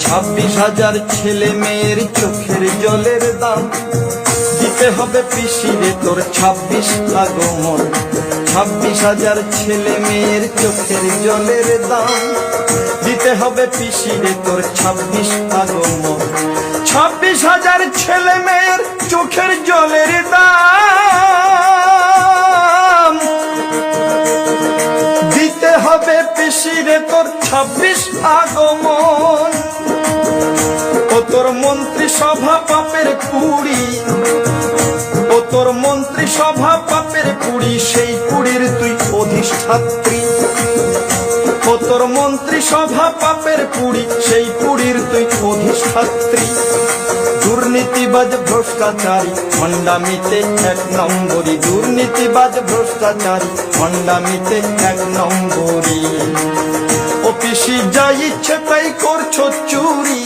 26,000 ছেলে মেয়ের চোখের জলের দাম দিতে হবে পিসিরে তোর 26 আগমন। 26,000 ছেলে মেয়ের চোখের জলের দাম দিতে হবে পিসিরে তোর 26 আগমন। 26,000 ছেলে মেয়ের চোখের জলের দাম দিতে হবে পিসিরে তোর 26 আগমন। ও তোর মন্ত্রী সভা পাপের কুড়ি, ও তোর মন্ত্রী সভা পাপের কুড়ি, সেই কুড়ির তুই অধিষ্ঠাত্রী। ও তোর মন্ত্রী সভা পাপের কুড়ি, সেই কুড়ির তুই অধিষ্ঠাত্রী। দুর্নীতিবাজ ভ্রষ্টাচারী ভণ্ডামিতে 1 নম্বরী, দুর্নীতিবাজ ভ্রষ্টাচারী ভণ্ডামিতে 1 নম্বরী। ও পিসি যা ইচ্ছে তাই করছো চুরি।